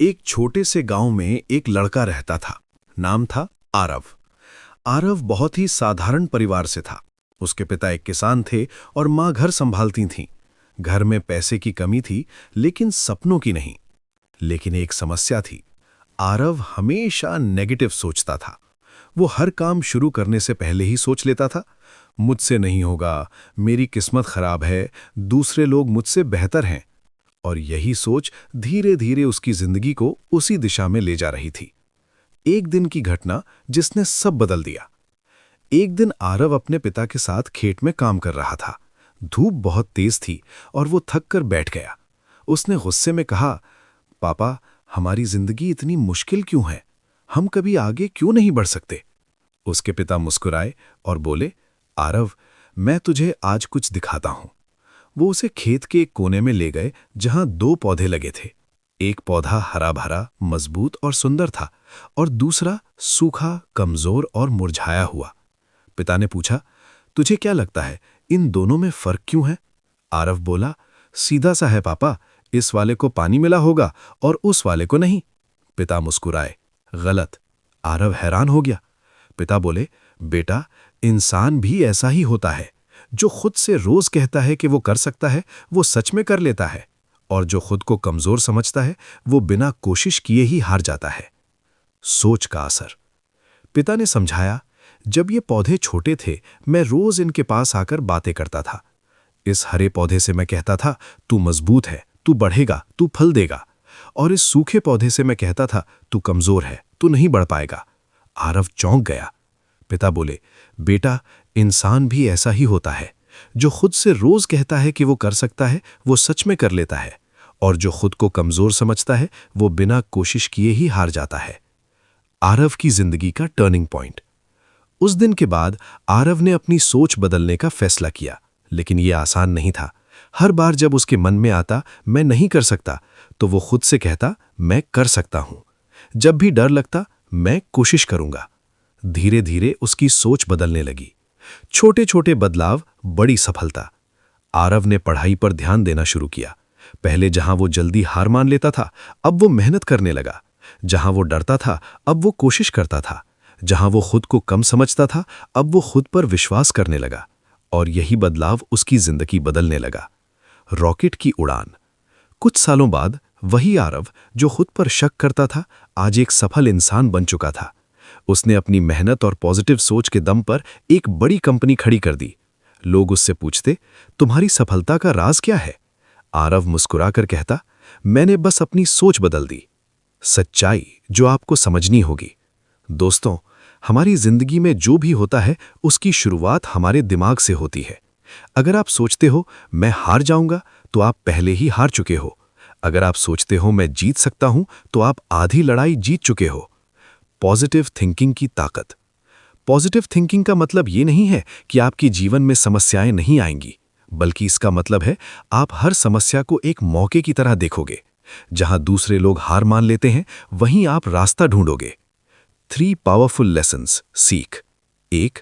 एक छोटे से गांव में एक लड़का रहता था। नाम था आरव। आरव बहुत ही साधारण परिवार से था। उसके पिता एक किसान थे और माँ घर संभालती थीं। घर में पैसे की कमी थी, लेकिन सपनों की नहीं। लेकिन एक समस्या थी। आरव हमेशा नेगेटिव सोचता था। वो हर काम शुरू करने से पहले ही सोच लेता था, मुझसे नहीं होगा, मेरी किस्मत खराब है, दूसरे लोग मुझसे बेहतर हैं। और यही सोच धीरे धीरे उसकी जिंदगी को उसी दिशा में ले जा रही थी। एक दिन की घटना जिसने सब बदल दिया। एक दिन आरव अपने पिता के साथ खेत में काम कर रहा था। धूप बहुत तेज थी और वो थक कर बैठ गया। उसने गुस्से में कहा, पापा, हमारी जिंदगी इतनी मुश्किल क्यों है? हम कभी आगे क्यों नहीं बढ़ सकते? उसके पिता मुस्कुराए और बोले, आरव, मैं तुझे आज कुछ दिखाता हूं। वो उसे खेत के एक कोने में ले गए जहां दो पौधे लगे थे। एक पौधा हरा भरा, मजबूत और सुंदर था, और दूसरा सूखा, कमजोर और मुरझाया हुआ। पिता ने पूछा, तुझे क्या लगता है, इन दोनों में फर्क क्यों है? आरव बोला, सीधा सा है पापा, इस वाले को पानी मिला होगा और उस वाले को नहीं। पिता मुस्कुराए, गलत। आरव हैरान हो गया। पिता बोले, बेटा, इंसान भी ऐसा ही होता है। जो खुद से रोज कहता है कि वो कर सकता है, वो सच में कर लेता है। और जो खुद को कमजोर समझता है, वो बिना कोशिश किए ही हार जाता है। सोच का असर। पिता ने समझाया, जब ये पौधे छोटे थे, मैं रोज इनके पास आकर बातें करता था। इस हरे पौधे से मैं कहता था, तू मजबूत है, तू बढ़ेगा, तू फल देगा। और इस सूखे पौधे से मैं कहता था, तू कमजोर है, तू नहीं बढ़ पाएगा। आरव चौंक गया। पिता बोले, बेटा, इंसान भी ऐसा ही होता है। जो खुद से रोज कहता है कि वो कर सकता है, वो सच में कर लेता है। और जो खुद को कमजोर समझता है, वो बिना कोशिश किए ही हार जाता है। आरव की जिंदगी का टर्निंग पॉइंट। उस दिन के बाद आरव ने अपनी सोच बदलने का फैसला किया, लेकिन यह आसान नहीं था। हर बार जब उसके मन में आता, मैं नहीं कर सकता, तो वो खुद से कहता, मैं कर सकता हूं। जब भी डर लगता, मैं कोशिश करूंगा। धीरे धीरे उसकी सोच बदलने लगी। छोटे छोटे बदलाव, बड़ी सफलता। आरव ने पढ़ाई पर ध्यान देना शुरू किया। पहले जहां वो जल्दी हार मान लेता था, अब वो मेहनत करने लगा। जहां वो डरता था, अब वो कोशिश करता था। जहां वो खुद को कम समझता था, अब वो खुद पर विश्वास करने लगा। और यही बदलाव उसकी जिंदगी बदलने लगा। रॉकेट की उड़ान। कुछ सालों बाद वही आरव जो खुद पर शक करता था, आज एक सफल इंसान बन चुका था। उसने अपनी मेहनत और पॉजिटिव सोच के दम पर एक बड़ी कंपनी खड़ी कर दी। लोग उससे पूछते, तुम्हारी सफलता का राज क्या है? आरव मुस्कुराकर कहता, मैंने बस अपनी सोच बदल दी। सच्चाई जो आपको समझनी होगी। दोस्तों, हमारी जिंदगी में जो भी होता है, उसकी शुरुआत हमारे दिमाग से होती है। अगर आप सोचते हो मैं हार जाऊंगा, तो आप पहले ही हार चुके हो। अगर आप सोचते हो मैं जीत सकता हूं, तो आप आधी लड़ाई जीत चुके हो। पॉजिटिव थिंकिंग की ताकत। पॉजिटिव थिंकिंग का मतलब ये नहीं है कि आपके जीवन में समस्याएं नहीं आएंगी, बल्कि इसका मतलब है आप हर समस्या को एक मौके की तरह देखोगे। जहां दूसरे लोग हार मान लेते हैं, वहीं आप रास्ता ढूंढोगे। 3 पावरफुल लेसन्स सीख। 1,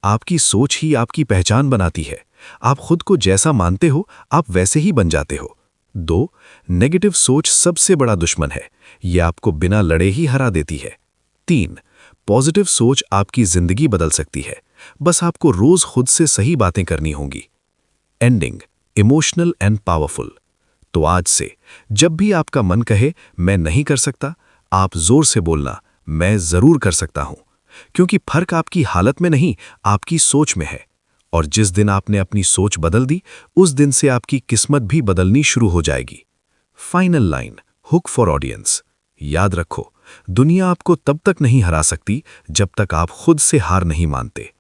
आपकी सोच ही आपकी पहचान बनाती है। आप खुद को जैसा मानते हो, आप वैसे ही बन जाते हो। 2, नेगेटिव सोच सबसे बड़ा दुश्मन है। यह आपको बिना लड़े ही हरा देती है। 3, पॉजिटिव सोच आपकी जिंदगी बदल सकती है। बस आपको रोज खुद से सही बातें करनी होंगी। Ending, emotional and powerful. तो आज से जब भी आपका मन कहे मैं नहीं कर सकता, आप जोर से बोलना, मैं जरूर कर सकता हूं। क्योंकि फर्क आपकी हालत में नहीं, आपकी सोच में है। और जिस दिन आपने अपनी सोच बदल दी, उस दिन से आपकी किस्मत भी बदलनी शुरू हो जाएगी। Final line, hook for audience. याद रखो, दुनिया आपको तब तक नहीं हरा सकती जब तक आप खुद से हार नहीं मानते।